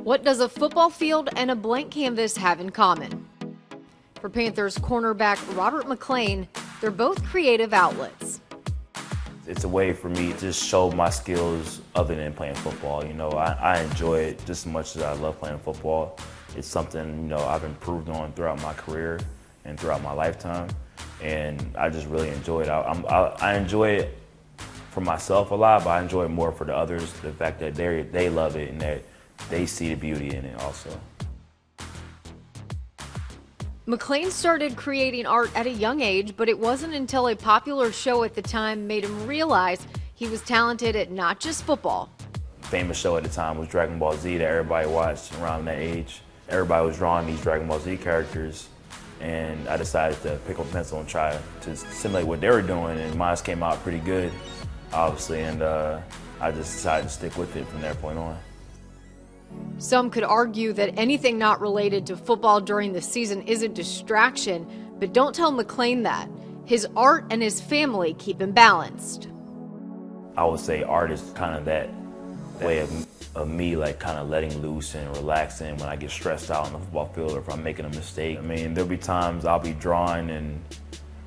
What does a football field and a blank canvas have in common? For Panthers cornerback Robert McClain, they're both creative outlets. It's a way for me to just show my skills other than playing football. You know, I enjoy it just as much as I love playing football. It's something, you know, I've improved on throughout my career and throughout my lifetime, and I just really enjoy it. I enjoy it for myself a lot, but I enjoy it more for the others, the fact that they love it and that they see the beauty in it also. McClain started creating art at a young age, but it wasn't until a popular show at the time made him realize he was talented at not just football. Famous show at the time was Dragon Ball Z that everybody watched around that age. Everybody was drawing these Dragon Ball Z characters, and I decided to pick up a pencil and try to simulate what they were doing, and mine came out pretty good, obviously, and I just decided to stick with it from that point on. Some could argue that anything not related to football during the season is a distraction, but don't tell McClain that. His art and his family keep him balanced. I would say art is kind of that way of me, like kind of letting loose and relaxing when I get stressed out on the football field or if I'm making a mistake. I mean, there'll be times I'll be drawing and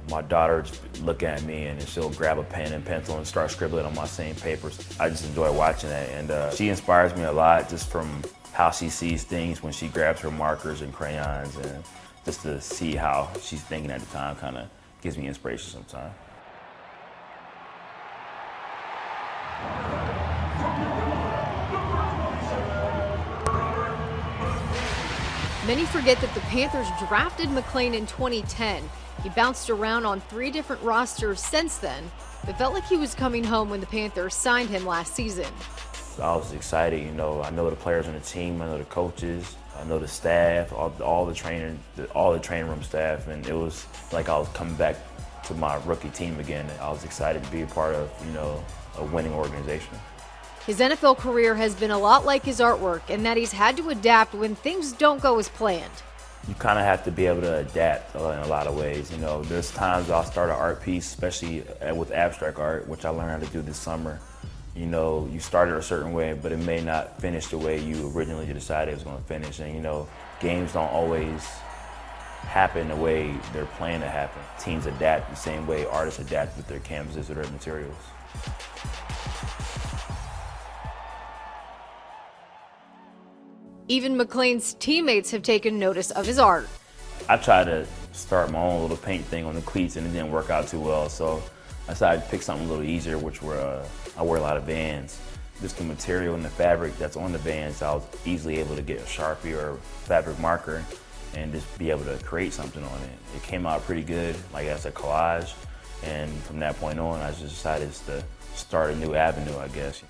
my daughter look at me and she'll grab a pen and pencil and start scribbling on my same papers. I just enjoy watching that, and she inspires me a lot just from how she sees things when she grabs her markers and crayons, and just to see how she's thinking at the time kind of gives me inspiration sometimes. Many forget that the Panthers drafted McClain in 2010. He bounced around on 3 different rosters since then, but felt like he was coming home when the Panthers signed him last season. I was excited, you know. I know the players on the team, I know the coaches, I know the staff, all the training room staff, and it was like I was coming back to my rookie team again. I was excited to be a part of, you know, a winning organization. His NFL career has been a lot like his artwork in that he's had to adapt when things don't go as planned. You kind of have to be able to adapt in a lot of ways. You know, there's times I'll start an art piece, especially with abstract art, which I learned how to do this summer. You know, you started a certain way, but it may not finish the way you originally decided it was going to finish. And, you know, games don't always happen the way they're planned to happen. Teams adapt the same way artists adapt with their canvases or their materials. Even McClain's teammates have taken notice of his art. I tried to start my own little paint thing on the cleats and it didn't work out too well, so I decided to pick something a little easier, which were, I wear a lot of Vans. Just the material and the fabric that's on the Vans, I was easily able to get a Sharpie or a fabric marker and just be able to create something on it. It came out pretty good, like as a collage, and from that point on, I just decided to start a new avenue, I guess.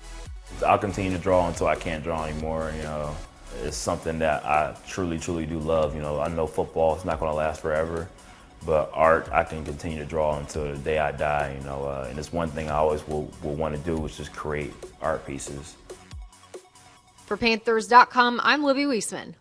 I'll continue to draw until I can't draw anymore, you know. It's something that I truly, truly do love. You know, I know football is not going to last forever, but art, I can continue to draw until the day I die, you know. And it's one thing I always will want to do is just create art pieces. For Panthers.com, I'm Libby Weisman.